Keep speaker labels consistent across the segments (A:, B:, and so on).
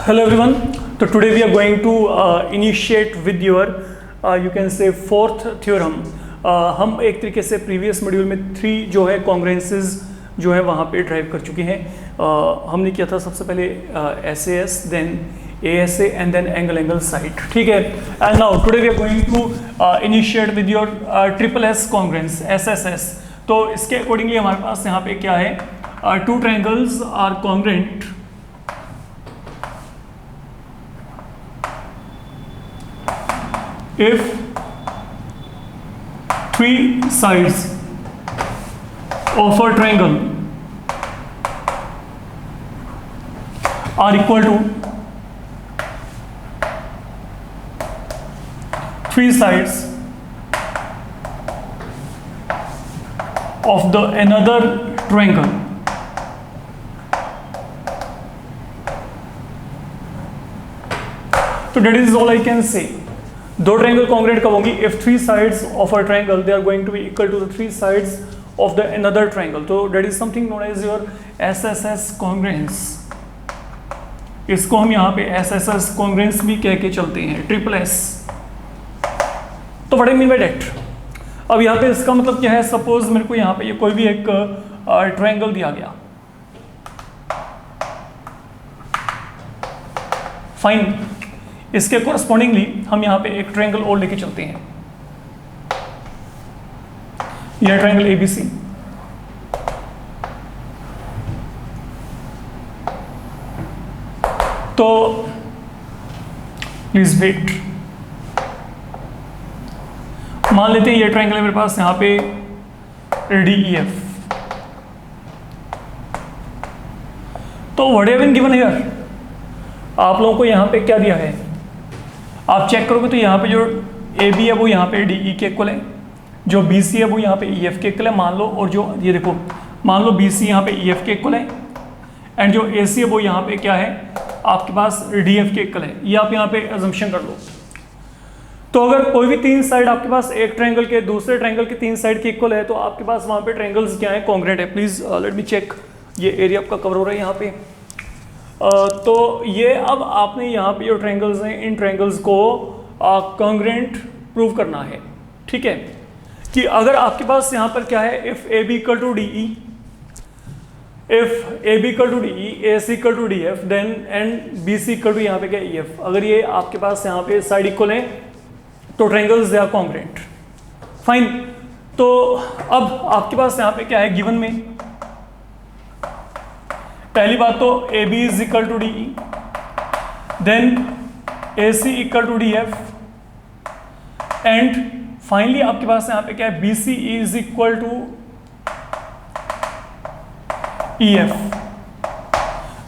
A: Hello everyone. So today we are going to initiate with your you can say fourth theorem. हम एक तरीके से previous module में 3 जो है कॉन्ग्रुएंसेस जो है वहाँ पे ड्राइव कर चुके हैं. हमने किया था सबसे पहले SAS, then ASA and then angle side. ठीक है. And now today we are going to initiate with your triple S congruence SSS. तो इसके अकॉर्डिंगली हमारे पास यहाँ पे क्या है, 2 triangles are congruent if 3 sides of a triangle are equal to 3 sides of the another triangle. So that is all I can say. दो triangle congruent कब होंगी? If 3 sides of a triangle they are going to be equal to the 3 sides of the another triangle. तो that is something known as your SSS congruence. इसको हम यहाँ पे SSS congruence भी कह के चलते हैं, ट्रिपल S. तो what I mean by that? अब यहाँ पे इसका मतलब क्या है? सपोज मेरे को यहाँ पे ये कोई भी एक ट्रायंगल दिया गया, फाइन. इसके कोरस्पॉन्डिंगली हम यहाँ पे एक ट्रायंगल और लेके चलते हैं. यह ट्रायंगल ABC. तो प्लीज वेट. मान लेते हैं ये ट्रायंगल है मेरे पास यहाँ पे DEF. तो what have been given here? आप लोगों को यहाँ पे क्या दिया है? आप चेक करोगे तो यहाँ पे जो AB है वो यहाँ पे DE के इक्वल है, जो BC है वो यहाँ पे EF के इक्वल है मान लो, और जो ये देखो मान लो BC यहाँ पे EF के इक्वल है एंड जो AC है वो यहाँ पे क्या है आपके पास DF के इक्वल है. ये आप यहाँ पे अजम्पशन कर लो. तो अगर कोई भी 3 साइड आपके पास एक ट्रायंगल के दूसरे ट्रायंगल के 3 साइड के इक्वल है तो आपके पास वहाँ पे ट्रायंगल्स क्या है? कॉन्ग्रुएंट है. Please let me check. ये एरिया आपका कवर हो रहा है यहाँ पे. तो ये अब आपने यहाँ पे जो ट्रायंगल्स हैं इन ट्रायंगल्स को कॉन्ग्रुएंट प्रूव करना है. ठीक है, कि अगर आपके पास यहाँ पर क्या है, if AB equal to DE, if AB equal to DE, AC equal to DF, then and BC equal to यहाँ पे क्या EF. अगर ये आपके पास यहाँ पे साइड इक्वल है तो triangles they are congruent. Fine. तो अब आपके पास यहाँ पे क्या है गिवन में? पहली बात तो AB is equal to DE, then AC equal to DF and finally आपके पास यहाँ पे क्या है, BC is equal to EF.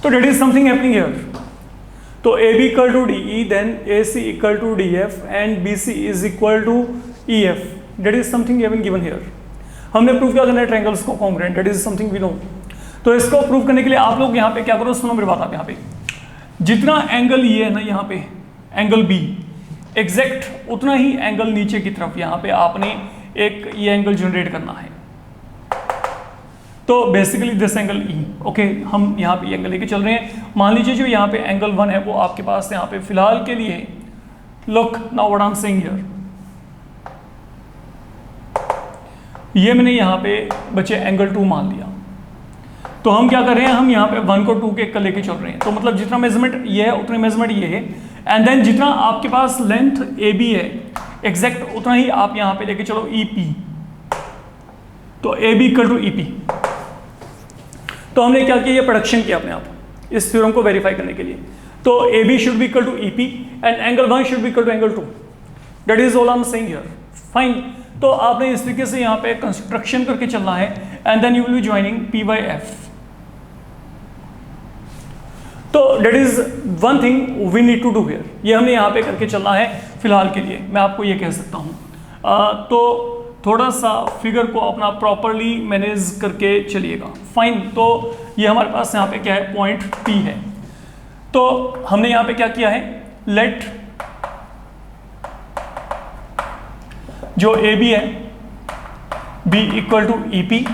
A: तो that is something happening here. तो AB equal to DE, then AC equal to DF and BC is equal to EF. That is something having given here. हमने prove क्या करना है? Triangles को congruent. That is something we know. तो इसको prove करने के लिए आप लोग यहाँ पे क्या करो, सुनो मेरी बात. आप यहाँ पे जितना एंगल ये है ना, यहाँ पे एंगल B एग्जैक्ट उतना ही एंगल नीचे की तरफ यहाँ पे आपने एक ये एंगल जनरेट करना है. तो basically this angle E. Okay, हम यहाँ पे एंगल लेके चल रहे हैं. मान लीजिए जो यहाँ पे एंगल 1 है वो आपके पास यहाँ पे फिलहाल के लिए, look now what I am saying here, ये मैंने यहाँ पे बच्चे एंगल 2 मान लिया. तो हम क्या कर रहे हैं, हम यहाँ पे 1 को 2 के इक्वल लेके चल रहे हैं. तो मतलब जितना मेजरमेंट ये है उतने मेजरमेंट ये है, एंड देन जितना आपके पास लेंथ AB है एग्जैक्ट उतना ही आप यहाँ पे लेके चलो EP. तो AB इक्वल टू EP. तो हमने क्या किया, ये प्रोडक्शन किया अपने आप इस थ्योरम को वेरीफाई करने के लिए. तो AB should be equal to EP and angle 1 should be equal to angle 2. That is all I am saying here. Fine. तो आपने इस तरीके से यहाँ पे कंस्ट्रक्शन करके चलना है and then you will be joining P/F. तो that is one thing we need to do here. ये हमने यहाँ पे करके चलना है फिलहाल के लिए, मैं आपको ये कह सकता हूँ. तो थोड़ा सा फिगर को अपना प्रॉपरली मैनेज करके चलिएगा. फाइन. तो ये हमारे पास यहाँ पे क्या है, पॉइंट P है. तो हमने यहाँ पे क्या किया है, लेट जो AB है B equal to EP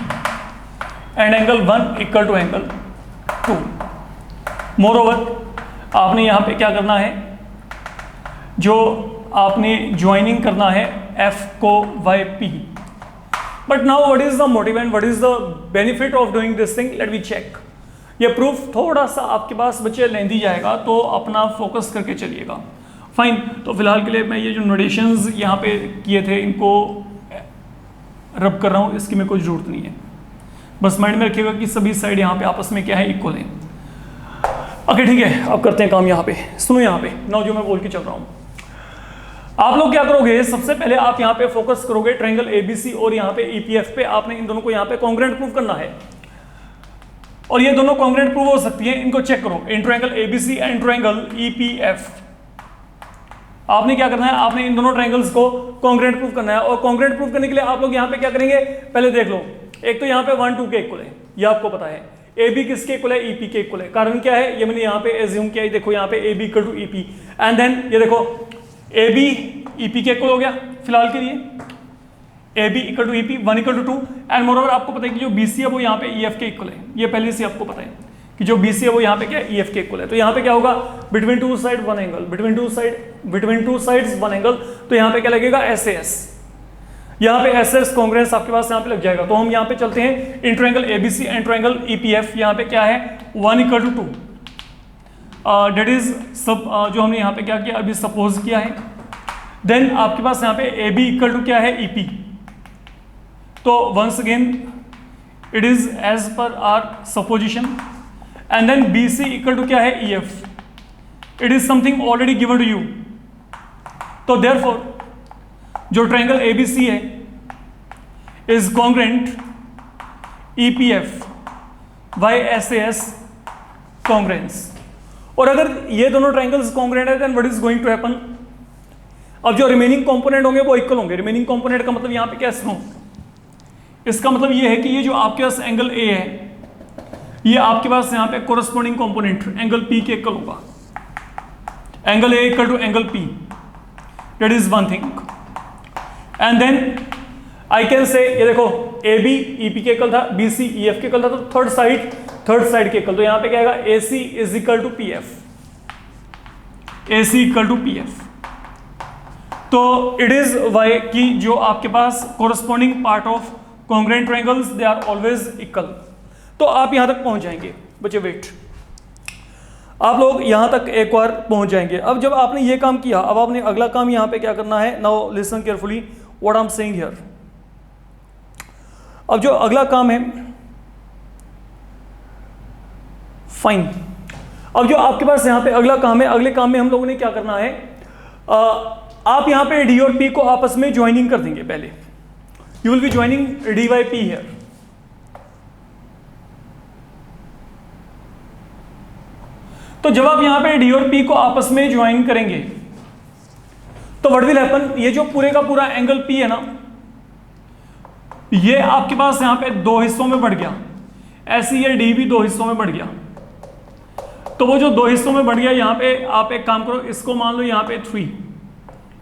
A: and angle 1 equal to angle 2. Moreover आपने यहाँ पे क्या करना है, जो आपने ज्वाइनिंग करना है F को y P। But now what is the motive and what is the benefit of doing this thing, let me check. ये प्रूफ थोड़ा सा आपके पास बच्चे लेंदी जाएगा, तो अपना फोकस करके चलिएगा। फाइन, तो फिलहाल के लिए मैं ये जो नोटेशंस यहाँ पे किए थे इनको रब कर रहा हूँ, इसकी मेरे को जरूरत नहीं है। बस माइंड में रखिएगा कि सभी साइड यहाँ पे आपस में क्या है, इक्वल है। ओके ठीक है, अब करते हैं काम यहाँ पे। सुनो यहाँ पे ना जो मैं बोल के चल रहा हूँ, आप लोग क्या करोगे, सबसे पहले आप यहाँ पे फोकस करोगे ट्रायंगल एबीसी और यहाँ पे ईपीएफ पे। आपने इन दोनों को यहाँ पे कॉन्ग्रुएंट प्रूव करना है, और ये दोनों कॉन्ग्रुएंट प्रूव हो सकती है, इनको चेक करो in triangle ABC and triangle EPF. आपने क्या करना है, आपने इन दोनों ट्रायंगल्स को कॉन्ग्रुएंट प्रूव करना है। और कॉन्ग्रुएंट प्रूव करने के लिए आप लोग यहाँ पे क्या करेंगे, पहले देख लो, एक तो यहाँ पे 1 2 के इक्वल है, ये आपको पता है। ए बी किसके इक्वल है, ईपी के इक्वल है। कारण क्या है, ये मैंने यहाँ पे एज्यूम किया है, देखो यहाँ पे A B equal to EP, and then ये देखो ए बी ईपी के इक्वल हो गया फिलहाल के लिए। A B equal to EP 1 equal to 2, and moreover आपको पता है कि जो बीसी है वो यहाँ पे ईएफ के इक्वल है। ये पहले से आपको पता है कि जो बीसी है वो यहाँ पे क्या है, ईएफ के इक्वल है। तो यहाँ पे क्या होगा, between two side one angle, between two sides one angle, तो यहाँ पे क्या लगेगा, एस एस। यहाँ पे एस एस कॉन्ग्रुएंस आपके पास यहाँ पे लग जाएगा। तो हम यहाँ पे चलते हैं in triangle ABC and triangle EPF. यहाँ पे क्या है, 1 इक्वल टू 2, डेट इज सब जो हमने यहाँ पे क्या किया, अभी सपोज किया है। देन आपके पास यहाँ पे ए बी इक्वल टू क्या है, ईपी। तो once again it is as per our supposition, and then B C equal to क्या है, E F. It is something already given to you. तो देयरफॉर जो ट्रायंगल एबीसी है is congruent EPF by SS congruence. और अगर ये दोनों triangles congruent है, then what is going to happen, अब जो रिमेनिंग कंपोनेंट होंगे वो इक्वल होंगे। रिमेनिंग कंपोनेंट का मतलब यहाँ पे क्या सुनो, इसका मतलब ये है कि ये जो आपके पास एंगल ए है, ये आपके पास यहाँ पे कोरस्पॉन्डिंग कंपोनेंट एंगल पी के इक्वल होगा। Angle A equal to angle P, that is one thing. And then I can say, ये देखो ए बी ईपी के इक्वल था, बी सी ई एफ के इक्वल था, तो थर्ड साइड के इक्वल। तो यहाँ पे क्या आएगा, A C is equal to P F, A C equal to P F. तो इट इज वाई कि जो आपके पास corresponding part of congruent triangles they are always equal. तो आप यहां तक पहुंच जाएंगे बच्चे, वेट, आप लोग यहां तक एक बार पहुंच जाएंगे। अब जब आपने ये काम किया, अब आपने अगला काम यहां पे क्या करना है, now listen carefully what I am saying here. अब जो अगला काम है, फाइन, अब जो आपके पास यहां पे अगला काम है, अगले काम में हम लोगों ने क्या करना है, आप यहां पे डी और पी को आपस में ज्वाइनिंग कर देंगे। पहले you will be joining D by P here. तो जब आप यहां पे डी और पी को आपस में ज्वाइन करेंगे तो व्हाट विल हैपन, ये जो पूरे का पूरा एंगल पी है ना, ये आपके पास यहां पे दो हिस्सों में बढ़ गया। ऐसे ये डी भी दो हिस्सों में बढ़ गया। तो वो जो दो हिस्सों में बढ़ गया, यहां पे आप एक काम करो, इसको मान लो यहां पे 3,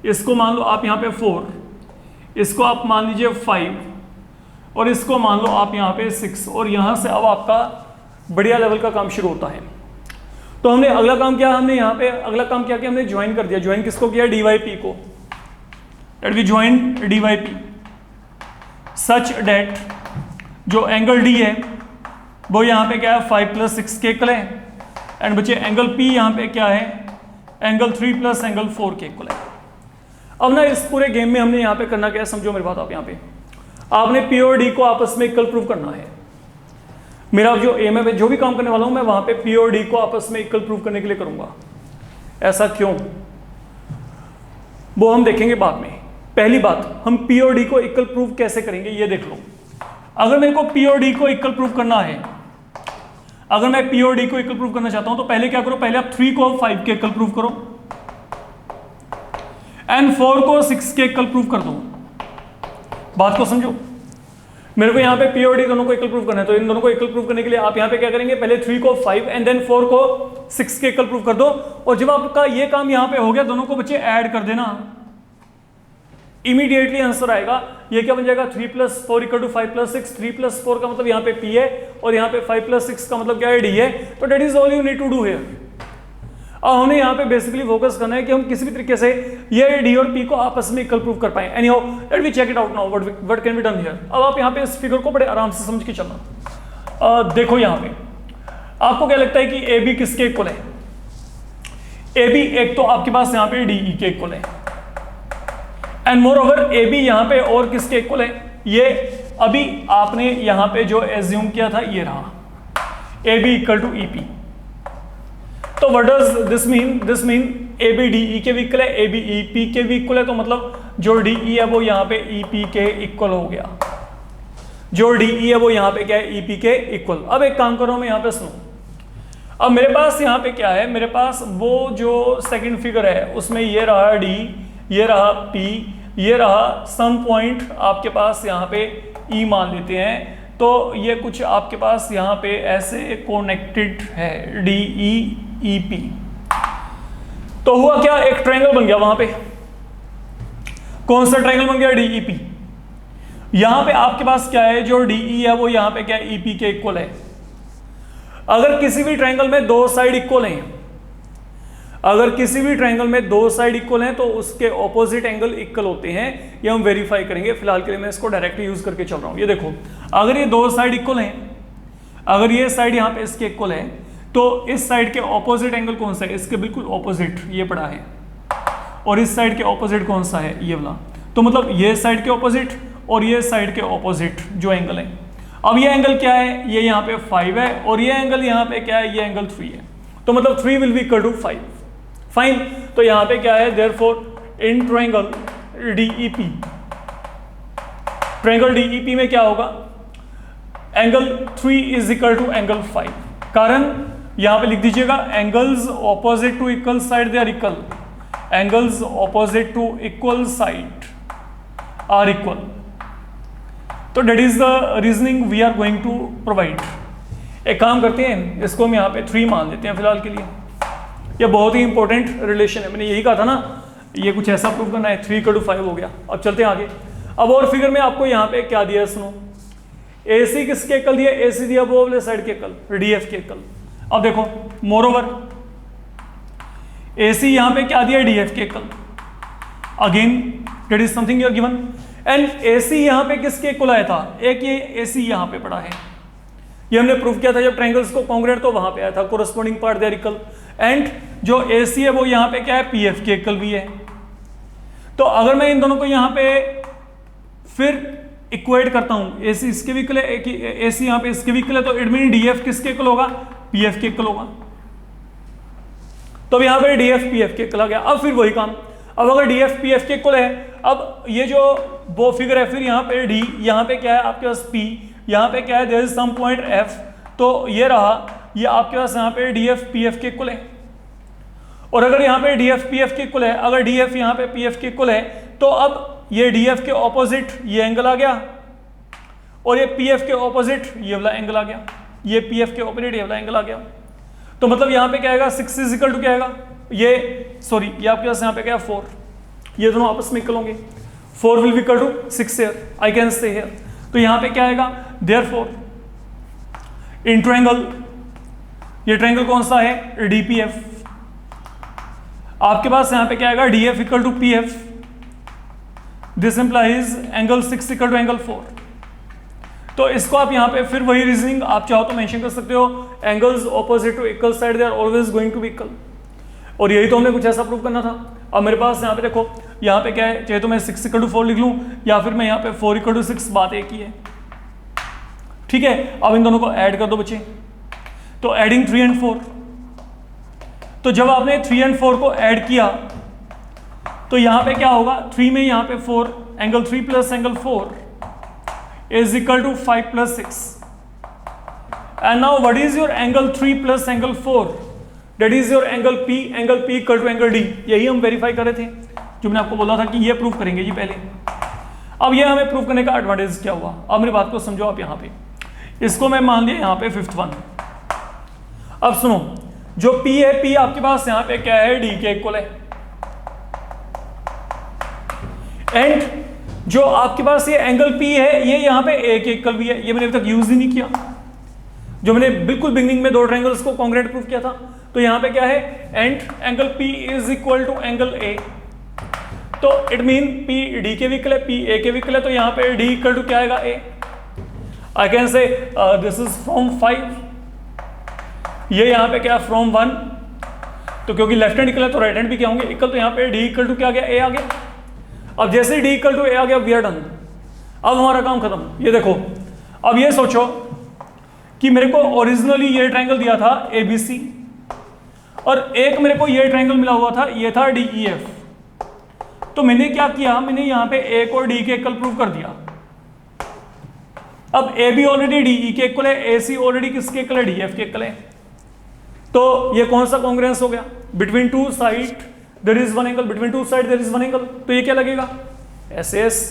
A: इसको मान लो आप यहां पे 4, इसको आप मान लीजिए 5, और इसको मान लो आप यहां पे 6। और यहां से अब आपका बढ़िया लेवल का काम शुरू होता है। तो हमने अगला काम किया, हमने यहाँ पे अगला काम क्या किया, हमने ज्वाइन कर दिया। ज्वाइन किसको किया, डी वाई पी को। That we join D Y P such that जो एंगल डी है वो यहाँ पे क्या है, 5 + 6 के इक्वल है। एंड बच्चे एंगल पी यहाँ पे क्या है, एंगल 3 + एंगल 4 के इक्वल है। अब ना इस पूरे गेम में हमने यहाँ पे करना क्या है, समझो मेरी बात। आप यहाँ पे आपने पी और डी को आपस में इक्वल प्रूव करना है। मेरा जो एम है, जो भी काम करने वाला हूं मैं वहां पे पी और डी को आपस में इक्वल प्रूव करने के लिए करूंगा। ऐसा क्यों, वो हम देखेंगे बाद में। पहली बात, हम पी और डी को इक्वल प्रूव कैसे करेंगे ये देख लो। अगर मेरे को पी और डी को इक्वल प्रूव करना है, अगर मैं पी और डी को इक्वल प्रूव करना चाहता हूं, तो पहले क्या करो, पहले आप 3 को 5 के इक्वल प्रूव करो, एंड 4 को 6 के इक्वल प्रूव कर दो। बात को समझो, मेरे को यहाँ पे पी और डी दोनों को इक्वल प्रूव करना है। तो इन दोनों को इक्वल प्रूव करने के लिए आप यहाँ पे क्या करेंगे, पहले 3 को 5 एंड देन 4 को 6 के इक्वल प्रूव कर दो। और जब आपका ये काम यहाँ पे हो गया, दोनों को बच्चे ऐड कर देना, इमीडिएटली आंसर आएगा। ये क्या बन जाएगा, 3 + 4 = 5 + 6। 3 + 4 का मतलब यहाँ पे पी है, और यहाँ पे 5 + 6 का मतलब क्या है, डी है। तो that is all you need to do here. अब हमें यहाँ पे बेसिकली फोकस करना है कि हम किसी भी तरीके से ये डी और पी को आपस में इक्वल प्रूव कर पाए। Anyhow let we check it out now what can be done here. अब आप यहाँ पे इस फिगर को बड़े आराम से समझ के चलना। देखो यहाँ पे आपको क्या लगता है कि ए बी किसके इक्वल है? ए बी एक तो आपके पास यहाँ पे डी ई के इक्वल है, and moreover A B यहाँ पे और किसके इक्वल है? ये अभी आपने यहाँ पे जो एज्यूम किया था ये रहा, A B equal to E P. तो what does this mean? This mean A B D E के भी इक्वल है, ए बी ई पी के भी इक्वल है, तो मतलब जो डी ई है वो यहाँ पे ई पी के इक्वल हो गया। जो डी ई है वो यहाँ पे क्या है? ई पी के इक्वल। अब एक काम करो, मैं यहाँ पे सुनो। अब मेरे पास यहाँ पे क्या है? मेरे पास वो जो सेकंड फिगर है उसमें ये रहा डी, ये रहा पी, ये रहा सम पॉइंट आपके पास यहाँ पे ई मान लेते हैं। तो ये कुछ आपके पास यहाँ पे ऐसे कनेक्टेड है डी ई ई पी। तो हुआ क्या? एक ट्रायंगल बन गया वहां पे। कौन सा ट्रायंगल बन गया? D E P. यहां पे आपके पास क्या है? जो डी ई है वो यहां पे क्या है? ई पी के इक्वल है। अगर किसी भी ट्रायंगल में दो साइड इक्वल हैं, अगर किसी भी ट्रायंगल में दो साइड इक्वल हैं तो उसके ऑपोजिट एंगल इक्वल होते हैं। ये हम वेरीफाई करेंगे। फिलहाल के लिए मैं इसको डायरेक्ट यूज करके चल रहा हूं। ये देखो, अगर ये दो साइड इक्वल हैं, अगर ये साइड यहां पे इसके इक्वल है, तो इस साइड के ऑपोजिट एंगल कौन सा है? इसके बिल्कुल ऑपोजिट ये पड़ा है। और इस साइड के ऑपोजिट कौन सा है? ये वाला। तो मतलब ये साइड के ऑपोजिट और ये साइड के ऑपोजिट जो एंगल है, अब ये एंगल क्या है? ये यहाँ पे 5 है, और ये एंगल यहाँ पे क्या है? ये एंगल 3 है। तो मतलब 3 will be equal to 5। Fine. तो यहाँ पे क्या है? Therefore in triangle DEP, triangle DEP में क्या होगा? Angle 3 is equal to angle 5। कारण यहां पे लिख दीजिएगा, angles opposite to equal side they are equal, angles opposite to equal side are equal. तो that is the reasoning we are going to provide. एक काम करते हैं, इसको हम यहाँ पे 3 मान लेते हैं फिलहाल के लिए। ये बहुत ही इंपॉर्टेंट रिलेशन है, मैंने यही कहा था ना, ये कुछ ऐसा प्रूव करना है। 3 = 5 हो गया। अब चलते हैं आगे। अब और फिगर में आपको यहाँ पे क्या दिया है सुनो। AC किसके एकल दिया? AC दिया वो वाले साइड के एकल, DF के एकल। अब देखो, मोरओवर AC यहाँ पे क्या दिया? DF के equal. Again that is something you are given. And AC यहाँ पे किसके इक्वल आया था? एक ये AC यहाँ पे पड़ा है, ये हमने प्रूव किया था जब ट्रायंगल्स को कॉन्ग्रुएंट, तो वहां पे आया था corresponding part there equal. And जो AC है वो यहाँ पे क्या है? PF के इक्वल भी है। तो अगर मैं इन दोनों को यहाँ पे फिर इक्वेट करता हूं, AC इसके भी इक्वल है, AC यहाँ पे इसके भी इक्वल है, तो इट मीन DF किसके इक्वल होगा? PF के इक्वल होगा। तो यहाँ पे DF PF के इक्वल आ गया। अब फिर वही काम, अब अगर DF PF के इक्वल है, अब ये जो वो फिगर है, फिर यहाँ पे D, यहाँ पे क्या है आपके पास P, यहाँ पे क्या है? There is some point F। तो ये रहा, ये आपके पास यहाँ पे DF PF के इक्वल है। और अगर यहाँ पे DF PF के इक्वल है, अगर DF यहाँ पे PF के इक्वल है, तो अब ये DF के ऑपोजिट ये एंगल आ गया, और ये PF के ऑपोजिट ये वाला एंगल आ गया, ये PF के ऑपोजिट ये वाला एंगल आ गया। तो मतलब यहाँ पे क्या आएगा? 6 इज इक्वल टू क्या आएगा? ये सॉरी, ये आपके पास यहाँ पे क्या है? 4। ये दोनों आपस में इक्वल होंगे। 4 will be equal to 6 here, I can say here. तो यहाँ पे क्या आएगा? देयरफॉर इन ट्रायंगल, ये ट्रायंगल कौन सा है? DPF। आपके पास यहाँ पे क्या आएगा? DF equal to PF। This implies angle 6 equal to angle 4। तो इसको आप यहाँ पे फिर वही रीजनिंग आप चाहो तो मेंशन कर सकते हो, angles opposite to equal side they are always going to be equal. और यही तो हमने कुछ ऐसा प्रूव करना था। अब मेरे पास यहाँ पे देखो, यहाँ पे क्या है? चाहे तो मैं 6 = 4 लिख लूँ, या फिर मैं यहाँ पे 4 = 6, बात एक ही है। ठीक है, अब इन दोनों को ऐड कर दो बच्चे। तो एडिंग 3 and 4, तो जब आपने 3 and 4 को ऐड किया तो यहाँ पे क्या होगा? 3 में यहाँ पे 4, angle 3 plus angle 4 is equal to 5 + 6। And now what is your angle 3 plus angle 4? That is your angle P, angle P equal to angle D। यही हम वेरीफाई कर रहे थे, जो मैंने आपको बोला था कि ये प्रूफ करेंगे जी पहले। अब ये हमें प्रूफ करने का एडवांटेज क्या हुआ? अब मेरी बात को समझो आप। यहाँ पे इसको मैं मान लिया यहाँ पे 5th वन। अब सुनो, जो P है, P आपके पास यहाँ पे क्या है? D के इक्वल है। एंड जो आपके पास ये एंगल P है, ये यहाँ पे A के इक्वल भी है। ये मैंने अभी तक यूज ही नहीं किया, जो मैंने बिल्कुल बिगिनिंग में दो ट्रायंगल्स को कॉन्ग्रुएंट प्रूफ किया था। तो यहाँ पे क्या है, and angle P is equal to angle A, तो इट मीन P D के विकल है, P A के विकल है, तो यहाँ पे D इक्वल टू क्या आएगा, A। आई कैन से दिस इज फ्रॉम 5, ये यहाँ पे क्या फ्रॉम 1, तो क्योंकि लेफ्ट हैंड इक्वल है तो राइट हैंड भी क्या होंगे इक्वल, तो यहाँ पे D इक्वल टू क्या आ गया, A आ गया। अब जैसे D इक्वल टू A आ गया, वी आर डन, अब हमारा काम खत्म। ये देखो, अब ये सोचो कि मेरे को ओरिजिनली ये ट्रायंगल दिया था ABC, और एक मेरे को ये ट्रायंगल मिला हुआ था, ये था DEF। तो मैंने क्या किया, मैंने यहाँ पे A को D के इक्वल प्रूव कर दिया। अब AB ऑलरेडी DE के इक्वल है, AC ऑलरेडी किसके इक्वल है, DF के इक्वल है, तो ये कौन सा कॉन्ग्रुएंस हो गया, between two side there is one angle, between two side there is one angle, तो ये क्या लगेगा, SS।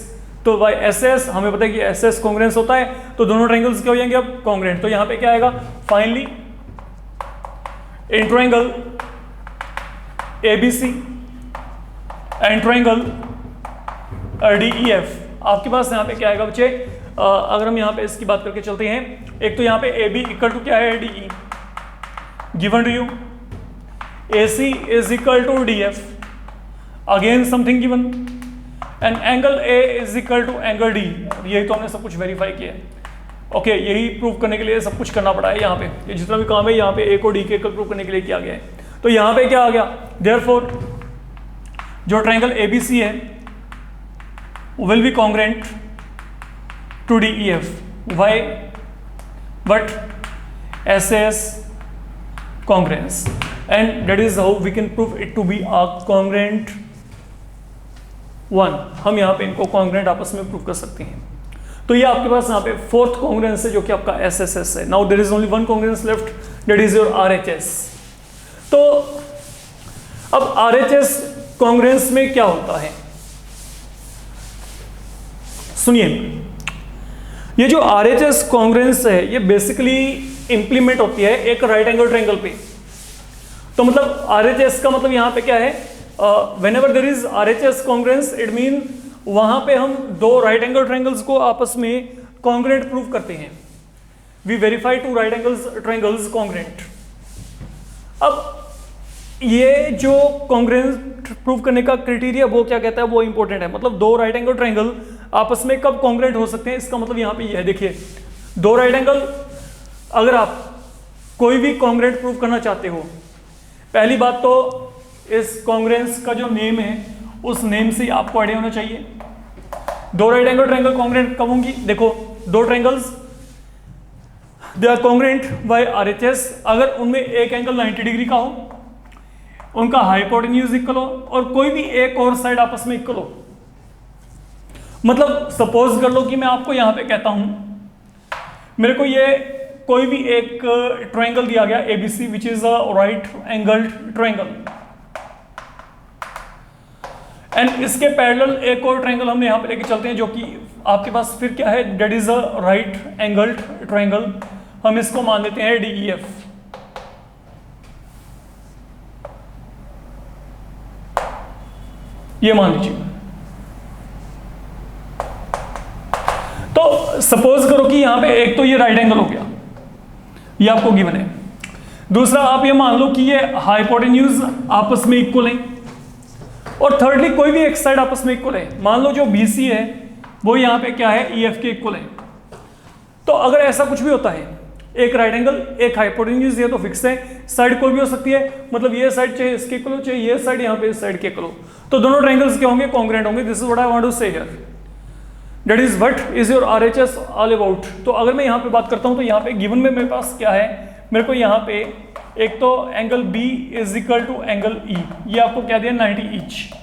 A: तो बाय SS हमें पता है कि SS कॉन्ग्रुएंस होता है, तो दोनों ट्रायंगल्स क्या हो जाएंगे अब कॉन्ग्रुएंट। तो यहाँ पे क्या आएगा, finally in triangle ABC and triangle DEF, आपके पास यहाँ पे क्या आएगा बच्चे, अगर हम यहाँ पे इसकी बात करके चलते हैं, एक तो यहाँ पे AB इक्वल टू क्या है, DE given to you, AC is equal to DF again something given, and angle A is equal to angle D, यही तो हमने सब कुछ वेरीफाई किया है। ओके, यही प्रूव करने के लिए सब कुछ करना पड़ा है यहाँ पे, ये जितना भी काम है यहाँ पे A को D के इक्वल प्रूव करने के लिए किया गया है। तो यहाँ पे क्या आ गया, देयरफॉर जो ट्रायंगल ABC है will be congruent to DEF, by, but SS congruence, and that is how we can prove it to be a congruent one। हम यहाँ पे इनको congruent आपस में प्रूव कर सकते हैं। तो ये आपके पास यहाँ पे फोर्थ congruence है जो कि आपका SSS है। Now there is only one congruence left, that is your RHS। तो अब RHS congruence में क्या होता है, सुनिए, ये जो RHS congruence है ये बेसिकली इंप्लीमेंट होती है एक राइट एंगल ट्रायंगल पे। तो मतलब RHS का मतलब यहाँ पे क्या है, whenever there is RHS congruence it mean वहां पे हम दो राइट एंगल ट्रायंगल्स को आपस में कॉन्ग्रुएंट प्रूव करते हैं, we verify two right angles triangles congruent. अब ये जो कॉन्ग्रुएंट प्रूव करने का क्राइटेरिया वो क्या कहता है, वो इंपॉर्टेंट है। मतलब दो राइट एंगल ट्रायंगल आपस में कब कॉन्ग्रुएंट हो सकते हैं, इसका मतलब यहाँ पे ये है, देखिए दो राइट एंगल, अगर आप कोई भी कॉन्ग्रुएंट प्रूव करना चाहते हो, पहली बात तो इस कॉन्ग्रुएंस का जो नेम है उस नेम से आपको आइडिया होना चाहिए। दो राइट एंगल ट्रायंगल कॉन्ग्रुएंट कब होंगी, देखो दो triangles they are congruent by RHS अगर उनमें एक एंगल 90 डिग्री का हो, उनका हाइपोटेन्यूज इक्वल हो और कोई भी एक और साइड आपस में इक्वल हो। मतलब सपोज कर लो कि मैं आपको यहां पे कहता हूं, मेरे को ये कोई भी एक ट्रायंगल दिया गया ABC which is a right angled triangle, and इसके पैरेलल एक और ट्रायंगल हम यहां पे लेके चलते हैं जो कि आपके पास फिर क्या है, that is a right angled triangle, हम इसको मान लेते हैं DEF। ये मान लीजिए। तो सपोज करो कि यहां पे एक तो ये राइट एंगल हो गया, ये आपको गिवन है। दूसरा आप ये मान लो कि ये हाइपोटेन्यूज आपस में इक्वल है, और थर्डली कोई भी एक साइड आपस में इक्वल है। मान लो जो BC है वो यहाँ पे क्या है, EF के इक्वल है। तो अगर ऐसा कुछ भी होता है, एक राइट एंगल एक हाइपोटेन्यूज, ये तो फिक्स है, साइड कोई भी हो सकती है, मतलब ये साइड चाहे इसके इक्वल हो चाहे ये साइड यहाँ पे इस साइड के इक्वल हो, तो दोनों ट्रायंगल्स क्या होंगे, कॉन्ग्रुएंट होंगे। This is what I want to say here, that is what is your RHS all about. तो अगर मैं यहाँ पे बात करता हूँ तो यहाँ पे गिवन में मेरे पास क्या है, मेरे को यहाँ पे एक तो angle B is equal to angle E, ये आपको क्या दिया 90 each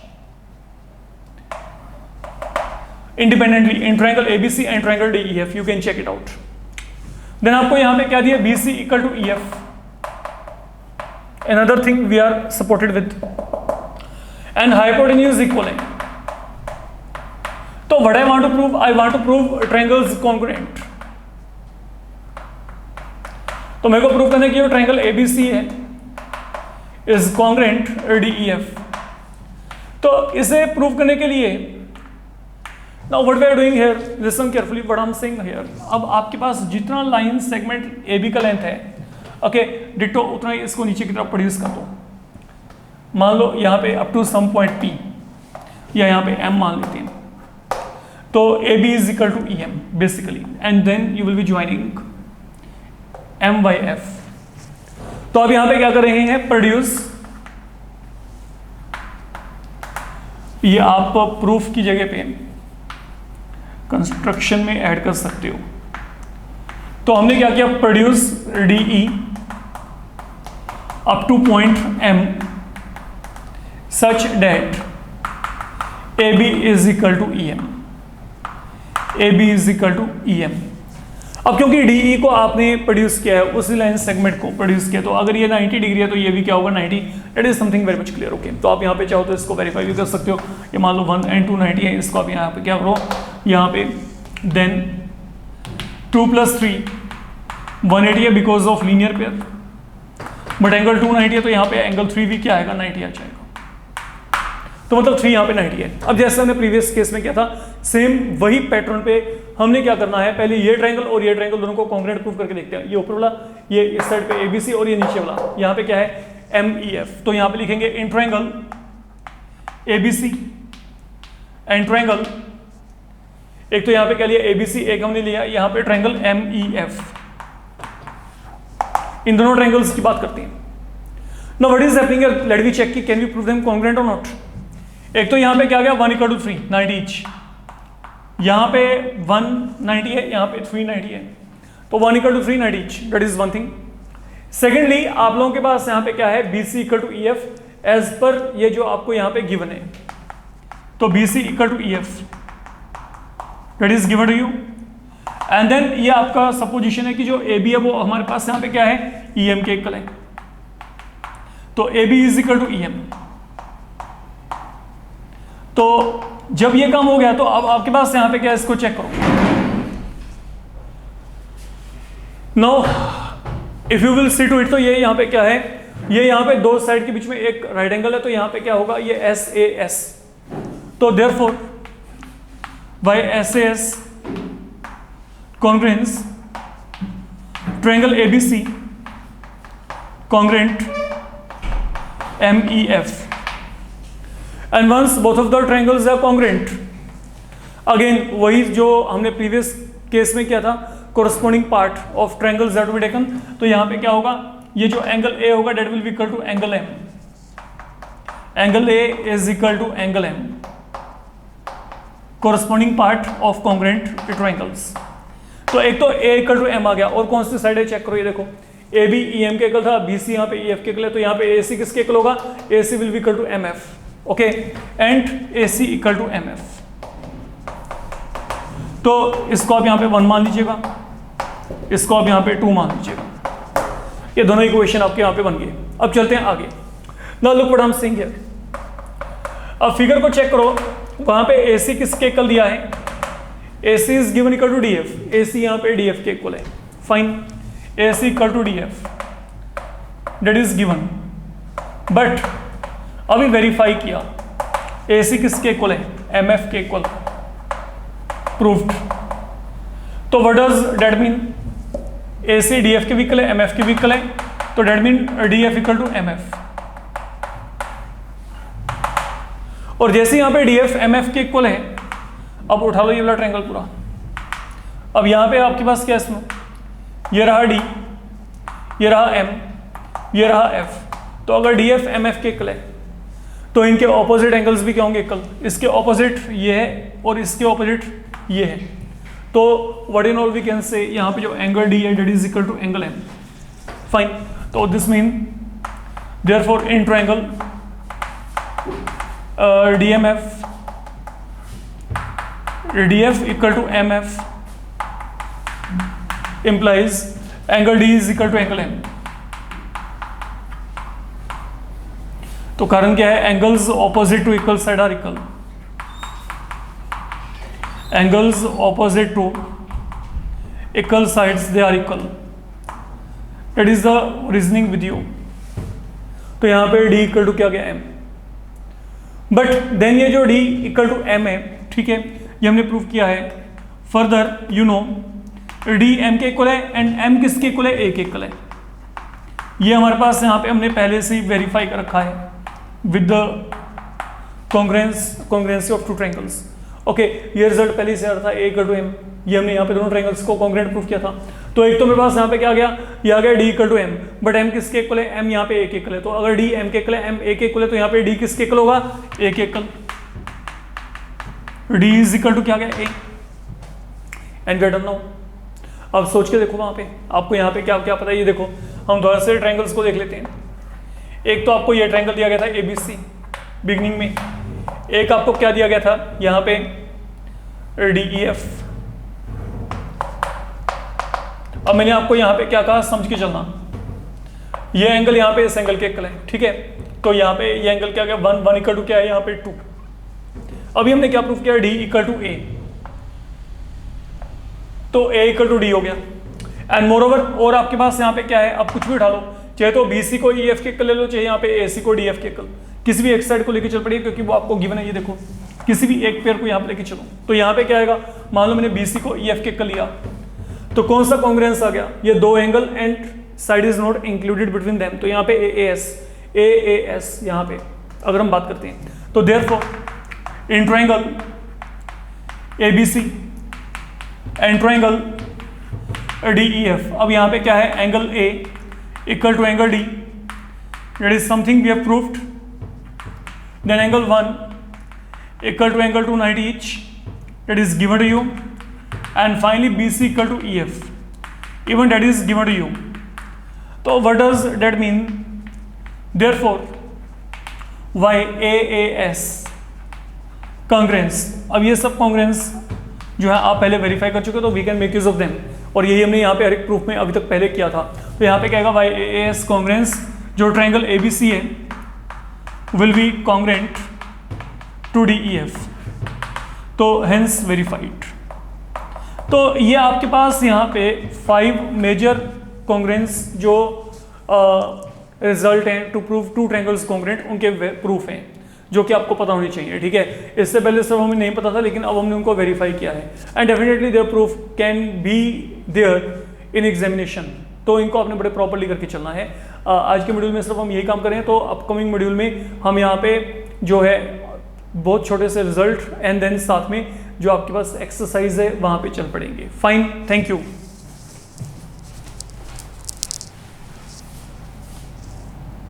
A: independently in triangle ABC and triangle DEF, you can check it out. Then आपको यहाँ पे क्या दिया, BC equal to EF, another thing we are supported with, and hypotenuse equal है। तो what I want to prove, I want to prove triangles congruent। तो मेरे को प्रूव करना है कि जो ट्रायंगल ABC है इज कॉन्ग्रुएंट DEF। तो इसे प्रूव करने के लिए now what we are doing here, listen carefully what I'm saying here। अब आपके पास जितना लाइन सेगमेंट AB का लेंथ है, ओके डिटो उतना ही इसको नीचे की तरफ प्रोड्यूस कर दो। मान लो यहाँ पे up to some point P या यहाँ पे M मान लेते हैं, तो AB is equal to EM basically, and then you will be joining M by F। तो अब यहाँ पे क्या कर रहे हैं, प्रोड्यूस, ये आप प्रूफ की जगह पे कंस्ट्रक्शन में ऐड कर सकते हो। तो हमने क्या किया, produce DE up to point M such that AB is equal to EM, AB is equal to EM। अब क्योंकि DE को आपने प्रोड्यूस किया है, उसी लाइन सेगमेंट को प्रोड्यूस किया, तो अगर ये 90 डिग्री है तो ये भी क्या होगा 90। It is something very much clear. Okay, तो आप यहाँ पे चाहो तो इसको वेरीफाई भी कर सकते हो। ये मान लो 1 and 2 90 है, इसको आप यहाँ पे क्या करो, यहाँ पे देन 2 + 3 180 है because of linear pair, but angle 290 है तो यहाँ पे एंगल 3 भी क्या आएगा 90 आ जाएगा। तो मतलब 3 यहाँ पे 90 है। अब जैसे हमने प्रीवियस केस में किया था, सेम वही पैटर्न पे हमने क्या करना है, पहले ये ट्रायंगल और ये ट्रायंगल दोनों को कॉन्ग्रुएंट प्रूव करके देखते हैं। ये ऊपर वाला, ये इस साइड पे ABC और ये नीचे वाला यहाँ पे क्या है MEF। तो यहाँ पे लिखेंगे इन ट्रायंगल ABC एंड ट्रायंगल, एक तो यहाँ पे क्या लिया ABC, एक हमने लिया यहाँ पे ट्रायंगल MEF। इन दोनों ट्रायंगल्स की बात करते हैं। Now what is happening here, let we check कि can we prove them congruent और नॉट। एक तो यहाँ पे क्या गया 1 = 3 90 ईच, यहाँ पे 190 है, यहाँ पे 390 है, तो 1 = 3 90 each, that is one thing. Secondly आप लोगों के पास यहाँ पे क्या है BC = EF एज पर ये जो आपको यहाँ पे गिवन है, तो BC = EF that is given to you, and then ये आपका सपोजिशन है कि जो AB है वो हमारे पास यहाँ पे क्या है EM के इक्वल है, तो AB is equal to EM। तो जब ये काम हो गया तो अब आपके पास यहाँ पे क्या है, इसको चेक करो। Now if you will see to it, तो ये यहाँ पे क्या है, ये यहाँ पे दो साइड के बीच में एक राइट एंगल है, तो यहाँ पे क्या होगा ये SAS, तो therefore by SAS congruence triangle ABC congruent MEF, and once both of the triangles are congruent, again वही जो हमने प्रीवियस केस में किया था, corresponding part of triangles that to be taken, तो यहाँ पे क्या होगा, ये जो एंगल A होगा that will be equal to angle M, angle A is equal to angle M, corresponding part of congruent triangles। तो एक तो A = M आ गया, और कौन सी साइड है चेक करो, ये देखो AB EM के इक्वल था, BC यहाँ पे EF के इक्वल है, तो यहाँ पे AC किसके इक्वल होगा, AC will be equal to MF, okay, and AC = MF। तो इसको आप यहाँ पे 1 मान लीजिएगा, इसको आप यहाँ पे 2 मान लीजिएगा, ये दोनों इक्वेशन आपके यहाँ पे बन गए। अब चलते हैं आगे। Now look what I am saying here, अब फिगर को चेक करो, वहां पे AC किसके इक्वल दिया है, AC is given equal to DF, AC यहाँ पे DF के इक्वल है, fine, AC = DF that is given, but अभी वेरीफाई किया AC किसके इक्वल है, MF के इक्वल, प्रूव्ड। तो what does that mean, AC DF के इक्वल है, MF के इक्वल है, तो दैट मीन DF = MF। और जैसे यहाँ पे DF MF के इक्वल है, अब उठा लो ये वाला ट्रायंगल पूरा। अब यहाँ पे आपके पास क्या है, इसमें ये रहा D, ये रहा M, ये रहा F। तो अगर DF MF के इक्वल है तो इनके ऑपोजिट एंगल्स भी क्या होंगे इक्वल, इसके ऑपोजिट ये है और इसके ऑपोजिट ये है, तो what in all we can say यहाँ पे जो एंगल D है that is equal to angle M, fine. तो this mean therefore in triangle DMF DF = MF implies angle D is equal to angle M। तो कारण क्या है, angles opposite to equal side are equal, angles opposite to equal sides they are equal, that is the reasoning with you. तो यहाँ पे D = क्या गया M, but then ये जो D = M है, ठीक है, ये हमने प्रूव किया है। Further you know D M के इक्वल है एंड M किसके इक्वल है, A के इक्वल है, ये हमारे पास यहाँ पे हमने पहले से ही वेरीफाई कर रखा है with the congruency of two triangles. Okay, ये रिजल्ट पहले से आ रहा था a इक्वल टू m, ये हमने यहाँ पे दोनों ट्रायंगल्स को कॉन्ग्रुएंट प्रूफ किया था। तो एक तो मेरे पास यहाँ पे क्या गया, ये आ गया d equal to m, but m किसके इक्वल है, m यहाँ पे a के इक्वल है। तो अगर d m के इक्वल है, m a के इक्वल है, तो यहाँ पे d किसके इक्वल होगा, a के equal. d is equal to क्या गया, a and we are done now. अब सोच के देखो वहां पे आपको यहाँ पे क्या क्या पता है, ये देखो हम दोबारा से ट्रायंगल्स को देख लेते हैं। एक तो आपको ये ट्रायंगल दिया गया था ABC बिगनिंग में, एक आपको क्या दिया गया था यहाँ पे DEF। अब मैंने आपको यहाँ पे क्या कहा, समझ के चलना, ये एंगल यहाँ पे इस एंगल के इक्वल है, ठीक है। तो यहाँ पे ये एंगल क्या गया, 1 इक्वल टू क्या है यहाँ पे 2। अभी हमने क्या प्रूफ किया, D इक्वल टू A, तो A इक्वल टू D हो गया। एंड मोर ओवर, और आपके पास यहाँ पे क्या है, आप कुछ भी उठा लो, चाहे तो BC को EF के इक्वल ले लो, चाहे यहाँ पे AC को DF के इक्वल, किसी भी एक साइड को लेके चल पड़िए, क्योंकि वो आपको गिवन है। ये देखो किसी भी एक पेयर को यहाँ पे लेके चलो, तो यहाँ पे क्या आएगा, मान लो मैंने BC को EF के इक्वल लिया, तो कौन सा कॉन्ग्रुएंस आ गया, ये दो angle and side is not included between them, तो यहाँ पे AAS यहाँ पे अगर हम बात करते हैं, तो therefore in triangle ABC and triangle DEF, अब यहाँ पे क्या है, angle A equal to angle D, that is something we have proved. Then angle 1 equal to angle 290 each, that is given to you, and finally BC equal to EF, even that is given to you. So what does that mean? Therefore why AAS congruence, अब ये सब congruence जो है आप पहले verify कर चुके हो, तो we can make use of them, और यही हमने यहाँ पे हर एक प्रूफ में अभी तक पहले किया था। तो यहाँ पे क्या आएगा, वाई AAS congruence, जो ट्रायंगल ABC है will be congruent to DEF, तो हेंस वेरीफाइड। तो ये आपके पास यहाँ पे 5 मेजर कॉन्ग्रुएंस जो रिजल्ट हैं to prove two triangles congruent, उनके प्रूफ हैं जो कि आपको पता होनी चाहिए, ठीक है। इससे पहले सब हमें नहीं पता था, लेकिन अब हमने उनको वेरीफाई किया है, and definitely their proof can be there in examination, तो इनको आपने बड़े प्रॉपर्ली करके चलना है। आज के मॉड्यूल में सिर्फ हम यही काम करें, तो अपकमिंग मॉड्यूल में हम यहाँ पे जो है बहुत छोटे से रिजल्ट एंड देन साथ में जो आपके पास एक्सरसाइज है वहाँ पे चल पड़ेंगे। Fine, thank you.